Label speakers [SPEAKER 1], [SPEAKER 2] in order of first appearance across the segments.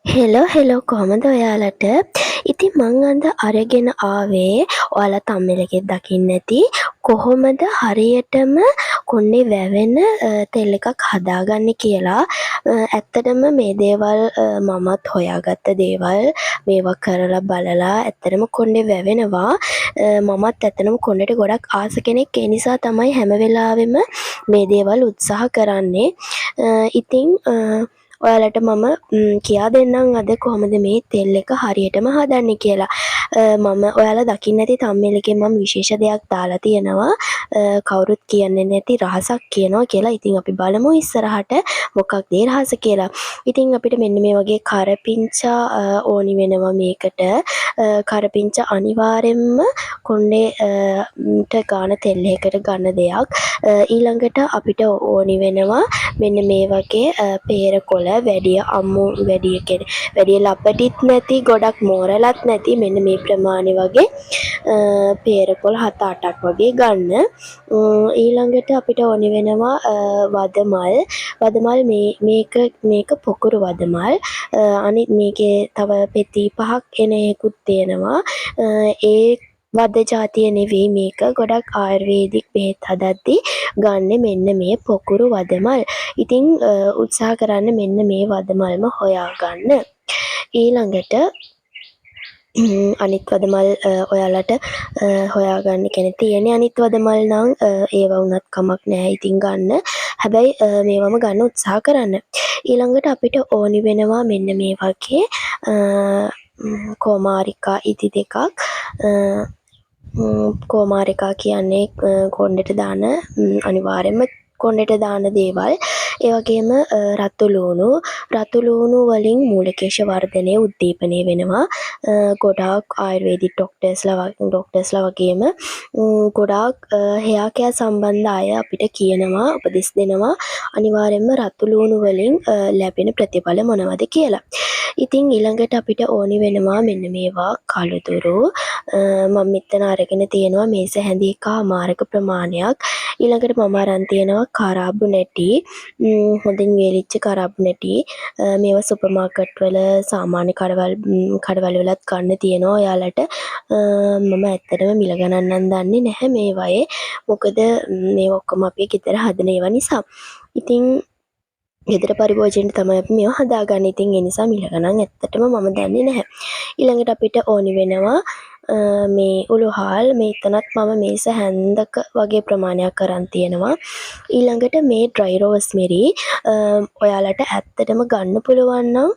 [SPEAKER 1] Hello කොහමද ඔයාලට? ඉතින් මං අද අරගෙන ආවේ ඔයාලා තම්මෙල එකෙත් දකින්න ඇති කොහොමද හරියටම කොණ්ඩේ වැවෙන තෙල් එකක් හදාගන්නේ කියලා. ඇත්තටම මේ දේවල් මමත් හොයාගත්ත දේවල්. මේවා කරලා බලලා ඇත්තටම කොණ්ඩේ වැවෙනවා. මමත් ඇත්තටම කොණ්ඩෙට ගොඩක් ආස කෙනෙක්. ඒ නිසා තමයි හැම වෙලාවෙම මේ දේවල් උත්සාහ කරන්නේ. ඉතින් ඔයාලට මම කියා දෙන්නම් අද කොහොමද මේ තෙල් එක හරියටම හදන්නේ කියලා. මම ඔයාලා දකින්න ඇති තම්මේල් එකෙන් මම විශේෂ දෙයක් දාලා තියෙනවා. කවුරුත් කියන්නේ නැති රහසක් කියනවා කියලා. ඉතින් අපි බලමු ඉස්සරහට මොකක්ද ඒ රහස කියලා. ඉතින් අපිට මෙන්න මේ වගේ කරපිංචා ඕනි වෙනවා මේකට. කරපිංචා අනිවාර්යෙන්ම කොණ්ඩේට ගාන තෙල් එකකට ගන්න දෙයක්. ඊළඟට අපිට ඕනි වෙනවා මෙන්න මේ වගේ පේරකොළ වැඩිය අම්මු වැඩිය ලපටිත් නැති ගොඩක් මෝරලත් නැති මෙන්න මේ ප්‍රමාණය වගේ පේරකොළ 7-8ක් වගේ ගන්න. ඊළඟට අපිට ඕනි වෙනවා වදමල් මේක පොකුරු වදමල්. අනිත් මේකේ තව පෙති 5ක් එන එකකුත් තියෙනවා. ඒ වද ජාතිය නෙවෙයි මේක. ගොඩක් ආයුර්වේදික් බෙහෙත් හදද්දී ගන්න මෙන්න මේ පොකුරු වදමල්. ඉතින් උත්සාහ කරන්න මෙන්න මේ වදමල්ම හොයාගන්න. ඊළඟට අනිත් වදමල් ඔයාලට හොයාගන්න කියන්නේ තියෙන අනිත් වදමල් නම් ඒවා වුණත් කමක් නැහැ. ඉතින් ගන්න. හැබැයි මේවම ගන්න උත්සාහ කරන්න. ඊළඟට අපිට ඕනි වෙනවා මෙන්න මේ වගේ කෝමාරිකා ඉති දෙකක්. කෝමාරිකා කියන්නේ කොණ්ඩෙට දාන අනිවාර්යෙන්ම කොණ්ඩෙට දාන දේවල්. ඒ වගේම රතු ලූණු වලින් මූලකේශ වර්ධනය උද්දීපනය වෙනවා. ගොඩාක් ආයුර්වේදික් ඩොක්ටර්ස්ලා වගේම ගොඩාක් හෙයා කෙයා සම්බන්ධ අය අපිට කියනවා උපදෙස් දෙනවා අනිවාර්යෙන්ම රතු ලූණු වලින් ලැබෙන ප්‍රතිඵල මොනවද කියලා. ඉතින් ඊළඟට අපිට ඕනි වෙනවා මෙන්න මේවා කළුදුරු. මම මෙතන අරගෙන තියෙනවා මේස හැඳි එකමාරක ප්‍රමාණයක්. ඊළඟට මම අරන් තියෙනවා කරාබු නැටි. හොඳින් වේලිච්ච කරාබු නැටි. මේවා සුපර් මාකට් වල සාමාන්‍ය කඩවල වලත් ගන්න තියෙනවා ඔයාලට. මම ඇත්තටම මිල ගණන් නම් දන්නේ නැහැ මේවායේ. මොකද මේ ඔක්කොම අපි ගෙදර හදන ඒවා නිසා. ඉතින් ගෙදර පරිභෝජනයට තමයි අපි මේවා හදාගන්නේ. ඉතින් ඒ නිසා මිල ගණන් ඇත්තටම මම දන්නේ නැහැ. ඊළඟට අපිට ඕනි වෙනවා මේ උළුහාල්. මේතනත් මම මේස හැන්දක වගේ ප්‍රමාණයක් අරන් තියෙනවා. ඊළඟට මේ ඩ්‍රයි රෝස්මෙරි ඔයාලට ඇත්තටම ගන්න පුළුවන් නම්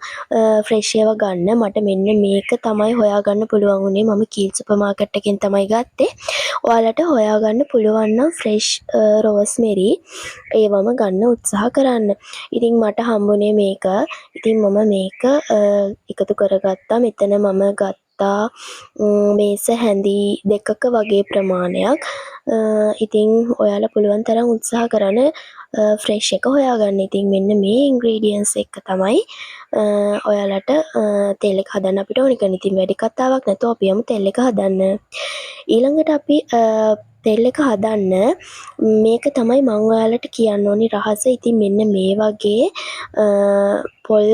[SPEAKER 1] ෆ්‍රෙෂ් ඒවා ගන්න. මට මෙන්න මේක තමයි හොයාගන්න පුළුවන් වුණේ. මම කීල් සුපර් මාකට් එකෙන් තමයි ගත්තේ. ඔයාලට හොයාගන්න පුළුවන් නම් ෆ්‍රෙෂ් රෝස්මෙරි ඒවම ගන්න උත්සාහ කරන්න. ඉතින් මට හම්බුනේ මේක. ඉතින් මම මේක එකතු කරගත්තා. මෙතන මම ගත්තා මේස හැඳි දෙකක වගේ ප්‍රමාණයක්. ඉතින් ඔයාලා පුළුවන් තරම් උත්සාහ කරන්න ෆ්‍රෙෂ් එක හොයාගන්න. ඉතින් මෙන්න මේ ඉන්ග්‍රීඩියන්ස් එක තමයි ඔයාලට තෙල් එක හදන්න අපිට ඕනි කරන්නේ. ඉතින් වැඩි කතාවක් නැතුව අපි යමු තෙල් එක හදන්න. ඊළඟට අපි තෙල් එක හදන්න මේක තමයි මම ඔයාලට කියන්න ඕනි රහස. ඉතින් මෙන්න මේ වගේ පොල්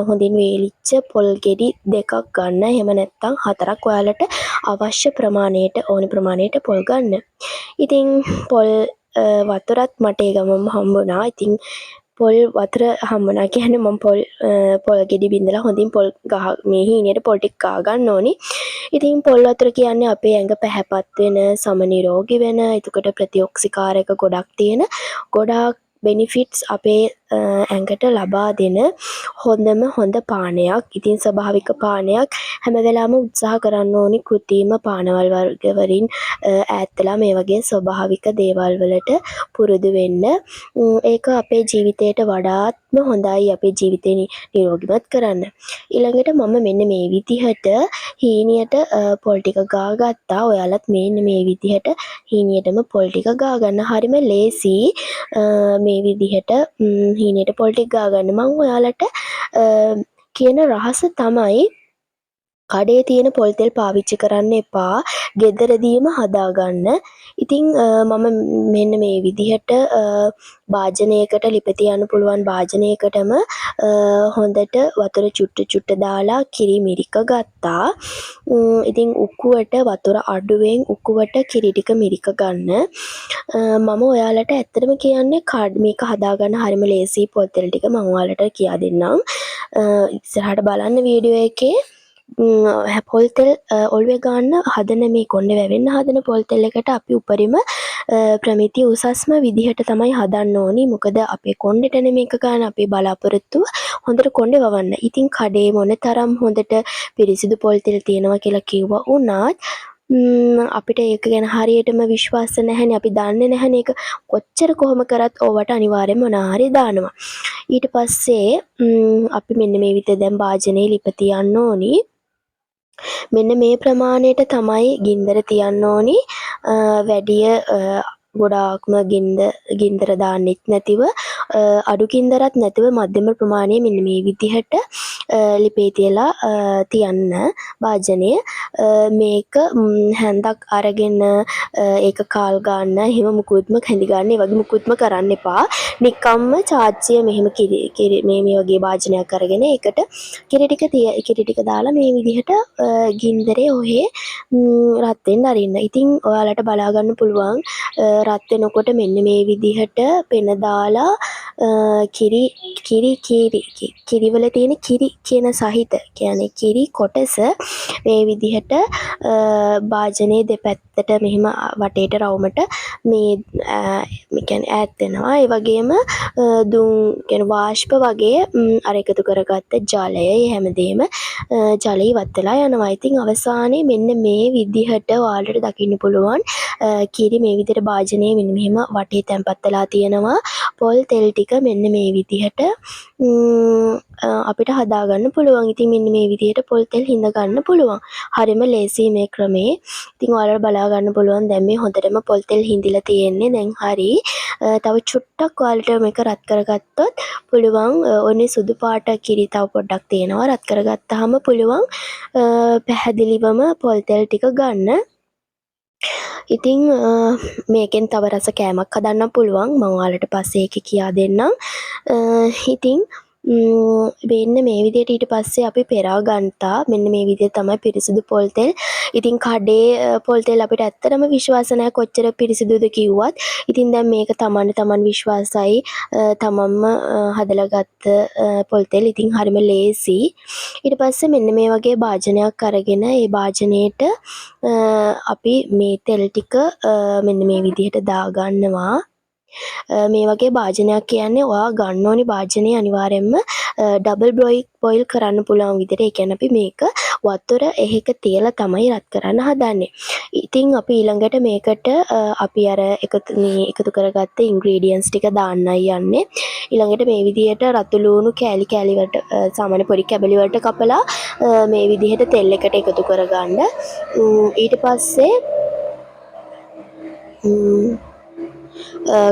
[SPEAKER 1] හොඳින් වේලිච්ච පොල් ගෙඩි දෙකක් ගන්න. එහෙම නැත්නම් 4ක් ඔයාලට අවශ්‍ය ප්‍රමාණයට ඕනි ප්‍රමාණයට පොල් ගන්න. ඉතින් පොල් වතුරත් මට ඒ ගමම හම්බුණා. ඉතින් පොල් වතුර හම්බුණා කියන්නේ මම පොල් ගෙඩි බින්දලා හොඳින් පොල් මේ හීනියට පොල් ටික ගා ගන්න ඕනි. ඉතින් පොල් වතුර කියන්නේ අපේ ඇඟ පැහැපත් වෙන, සම නිරෝගී වෙන, එතකොට ප්‍රතිඔක්සිකාරක ගොඩක් තියෙන ගොඩාක් බෙනිෆිට්ස් අපේ ඇඟට ලබා දෙන හොඳ පානයක්. ඉතින් ස්වභාවික පානයක්. හැම වෙලාවෙම උත්සාහ කරන්න ඕනි කෘත්‍රිම පානවල් වර්ග වලින් ඈත් වෙලා මේ වගේ ස්වභාවික දේවල් වලට පුරුදු වෙන්න. ඒක අපේ ජීවිතයට වඩාත්ම හොඳයි. අපේ ජීවිතේ නිරෝගීමත් කරන්න. ඊළඟට මම මෙන්න මේ විදිහට හීනියට පොල් ටික ගාගත්තා. ඔයාලත් මෙන්න මේ විදිහට හීනියටම පොල් ටික ගා ගන්න. හරිම ලේසි මේ විදිහට හීනියට පොල් ටික ගා ගන්න. මම ඔයාලට කියන රහස තමයි කඩේ තියෙන පොල් තෙල් පාවිච්චි කරන්න එපා. ගෙදරදීම හදාගන්න. ඉතින් මම මෙන්න මේ විදිහට භාජනයකට ලිප තියන්න පුළුවන් භාජනයකටම හොඳට වතුර චුට්ට දාලා කිරි මිරික ගත්තා. ඉතින් උක්කුවට වතුර අඩුවෙන් උක්කුවට කිරි ටික මිරික ගන්න. මම ඔයාලට ඇත්තටම කියන්නේ මේක හදාගන්න හරිම ලේසි. පොල් තෙල් ටික මම ඔයාලට කියා දෙන්නම්. ඉස්සරහට බලන්න වීඩියෝ එකේ පොල් තෙල් ඔලුවේ ගන්න හදන මේ කොණ්ඩේ වැවෙන්න හදන පොල් තෙල් එකට අපි උපරිම ප්‍රමිතිය උසස්ම විදිහට තමයි හදන්න ඕනි. මොකද අපේ කොණ්ඩෙටනේ මේක ගන්න. අපේ බලාපොරොත්තුව හොඳට කොණ්ඩේ වවන්න. ඉතින් කඩේ මොන තරම් හොඳට පිරිසිදු පොල් තෙල් තියෙනවා කියලා කිව්වා වුණත් අපිට ඒක ගැන හරියටම විශ්වාස නැහැනේ. අපි දන්නේ නැහැනේ ඒක කොච්චර කොහොම කරත් ඕවට අනිවාර්යෙන්ම මොනාහරි දානවා. ඊට පස්සේ අපි මෙන්න මේ විදිහට දැන් භාජනයේ ලිප තියන්න ඕනි. මෙන්න මේ ප්‍රමාණයට තමයි ගින්දර තියන්න ඕනි. වැඩිය ගොඩාක්ම ගින්දර දාන්නෙත් නැතිව අඩු ගින්දරත් නැතිව මධ්‍යම ප්‍රමාණයේ මෙන්න මේ විදිහට ලිපේ තියලා තියන්න භාජනය. මේක හැන්දක් අරගෙන ඒක කාල් ගන්න එහෙම මුකුත්ම කැඳි ගන්න ඒ වගේ මුකුත්ම කරන්න එපා. නිකම්ම චාච්චිය මෙහෙම කිරි මේ වගේ භාජනයක් අරගෙන ඒකට කිරි ටික දාලා මේ විදිහට ගින්දරේ ඔහේ රත් වෙන්න අරින්න. ඉතින් ඔයාලට බලා ගන්න පුළුවන් රත් වෙනකොට මෙන්න මේ විදිහට පෙන දාලා කිරි වල තියෙන කිරි කියන සහිත කියන්නේ කිරි කොටස මේ විදිහට භාජනයේ දෙපැත්තට මෙහෙම වටේට රවුමට මේ කියන්නේ ඈත් වෙනවා. ඒ වගේම දුම් කියන්නේ වාෂ්ප වගේ අර එකතු කරගත්ත ජලය හැමදේම ජලය ඉවත් වෙලා යනවා. ඉතින් අවසානයේ මෙන්න මේ විදිහට ඔයාලට දකින්න පුළුවන් කිරි මේ විදිහට භාජනයේ මෙන්න මෙහෙම වටේ තැම්පත් වෙලා තියෙනවා. පොල් තෙල් ටික මෙන්න මේ විදිහට අපිට හදාගන්න පුළුවන්. ඉතින් මෙන්න මේ විදිහට පොල් තෙල් හිඳ ගන්න පුළුවන්. හරිම ලේසි මේ ක්‍රමේ. ඉතින් ඔයාලට බලා ගන්න පුළුවන් දැන් මේ හොඳටම පොල් තෙල් හිඳිලා තියෙන්නේ. දැන් හරි. තව චුට්ටක් ඔයාලට මේක රත් කරගත්තොත් පුළුවන්. ඔන්නේ සුදු පාට කිරි තව පොඩ්ඩක් තියෙනවා. රත් කරගත්තාම පුළුවන් පැහැදිලිවම පොල් තෙල් ටික ගන්න. ඉතින් මේකෙන් තව රස කෑමක් හදන්න පුළුවන්. මම ඔයාලට පස්සේ ඒක කියා දෙන්නම්. ඉතින් වෙන්න මේ විදිහට ඊට පස්සේ අපි පෙරා ගන්නවා. මෙන්න මේ විදිහට තමයි පිරිසිදු පොල් තෙල්. ඉතින් කඩේ පොල් තෙල් අපිට ඇත්තටම විශ්වාස නැහැ කොච්චර පිරිසිදුද කිව්වත්. ඉතින් දැන් මේක තමන් විශ්වාසයි. තමන්ම හදලා ගත්ත පොල් තෙල්. ඉතින් හරිම ලේසි. ඊට පස්සේ මෙන්න මේ වගේ භාජනයක් අරගෙන ඒ භාජනයේට අපි මේ තෙල් ටික මෙන්න මේ විදිහට දාගන්නවා. මේ වගේ භාජනයක් කියන්නේ ඔයා ගන්න ඕනි භාජනය අනිවාර්යෙන්ම ඩබල් බොයිල් කරන්න පුළුවන් විදිහට. ඒ කියන්නේ අපි මේක වතුර එහෙක තියලා තමයි රත් කරන්න හදන්නේ. ඉතින් අපි ඊළඟට මේකට අපි අර එකතු කරගත්ත ඉන්ග්‍රීඩියන්ට්ස් ටික දාන්නයි යන්නේ. ඊළඟට මේ විදිහට රතු ලූණු කෑලි වලට සාමාන්‍ය පොඩි කැබලි වලට කපලා මේ විදිහට තෙල් එකට එකතු කරගන්න. ඊට පස්සේ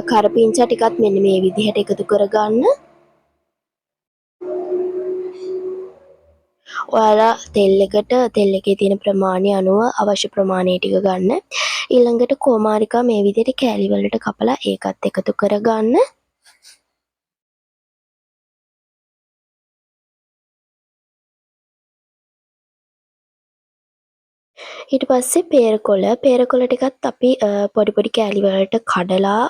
[SPEAKER 1] කරපිංචා ටිකත් මෙන්න මේ විදිහට එකතු කරගන්න. ඔයාලා තෙල් එකේ තියෙන ප්‍රමාණය අනුව අවශ්‍ය ප්‍රමාණය ටික ගන්න. ඊළඟට කොමාරිකා මේ විදිහට කෑලි වලට කපලා ඒකත් එකතු කරගන්න. ඊට පස්සේ පේරකොළ ටිකත් අපි පොඩි කෑලි වලට කඩලා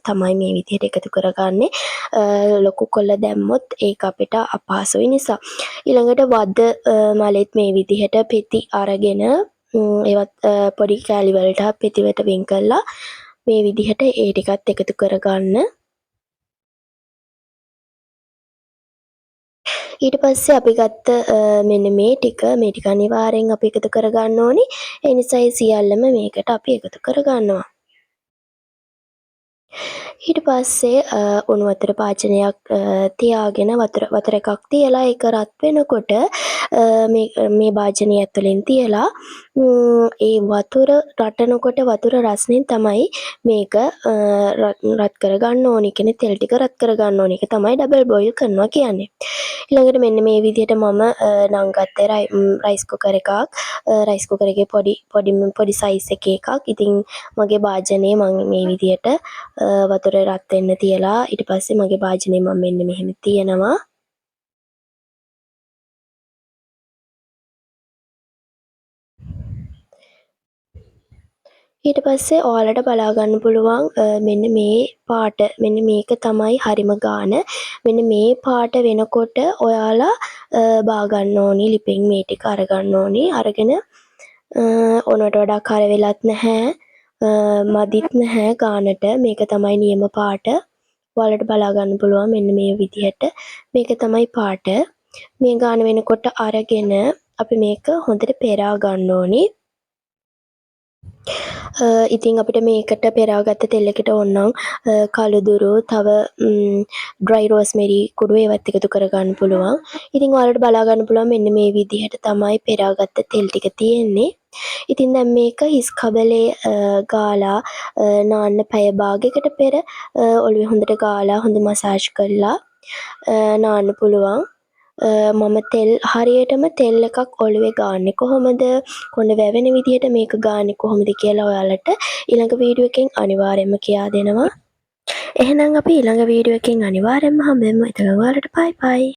[SPEAKER 1] තමයි මේ විදිහට එකතු කරගන්නේ. ලොකු කොළ දැම්මොත් ඒක අපිට අපහසුයි නිසා. ඊළඟට වද මලෙත් මේ විදිහට පෙති අරගෙන ඒවත් පොඩි කෑලි වලට පෙතිවට වෙන් කරලා මේ විදිහට ඒ ටිකත් එකතු කරගන්න. ඊට පස්සේ අපි ගත්ත මෙන්න මේ ටික අනිවාර්යෙන් අපි එකතු කරගන්න ඕනි. ඒ නිසා ඒ සියල්ලම මේකට අපි එකතු කරගන්නවා. ඊට පස්සේ උණු වතුර පාචනයක් තියාගෙන වතුර එකක් තියලා ඒක රත් වෙනකොට මේ භාජනය ඇතුලෙන් තියලා ඒ වතුර රටනකොට වතුර රස්නෙන් තමයි මේක රත් කරගන්න ඕනේ. කියන්නේ තෙල් ටික රත් කරගන්න ඕනේ. ඒක තමයි ඩබල් බොයිල් කරනවා කියන්නේ. ඊළඟට මෙන්න මේ විදිහට මම නම් ගත්තේ රයිස් කුකර් එකක්. රයිස් කුකර් එකේ පොඩි සයිස් එකේ එකක්. ඉතින් මගේ භාජනයේ මම මේ විදිහට වතුර රත් වෙන්න තියලා ඊට පස්සේ මගේ භාජනයේ මම මෙන්න මෙහෙම තියනවා. ඊට පස්සේ ඔයාලට බලා ගන්න පුළුවන් මෙන්න මේ පාට මෙන්න මේක තමයි හරිම ගාන. මෙන්න මේ පාට වෙනකොට ඔයාලා බා ගන්න ඕනි ලිපෙන් මේ ටික අරගන්න ඕනි. අරගෙන ඕනට වඩා කර වෙලත් නැහැ. මදිත් නැහැ ගානට. මේක තමයි නියම පාට. ඔයාලට බලා ගන්න පුළුවන් මෙන්න මේ විදිහට. මේක තමයි පාට. මේ ගාන වෙනකොට අරගෙන අපි මේක හොඳට පෙරා ගන්න ඕනි. ඉතින් අපිට මේකට පෙරාගත්ත තෙල් එකට ඕනනම් කළුදුරු තව ඩ්‍රයි රෝස්මෙරි කුඩු ඒවත් එකතු කරගන්න පුළුවන්. ඉතින් ඔයාලට බලා ගන්න පුළුවන් මෙන්න මේ විදිහට තමයි පෙරාගත්ත තෙල් ටික තියෙන්නේ. ඉතින් දැන් මේක හිස් කබලේ ගාලා නාන්න පැය භාගයකට පෙර ඔළුවේ හොඳට ගාලා හොඳ මසාජ් කරලා නාන්න පුළුවන්. මම හරියටම තෙල් එකක් ඔළුවේ ගාන්නේ කොහොමද? කොණ්ඩ වැවෙන විදිහට මේක ගාන්නේ කොහොමද කියලා ඔයාලට ඊළඟ වීඩියෝ එකෙන් අනිවාර්යයෙන්ම කියා දෙනවා. එහෙනම් අපි ඊළඟ වීඩියෝ එකෙන් අනිවාර්යයෙන්ම හම්බෙමු. එතකන් ඔයාලට බයි බයි.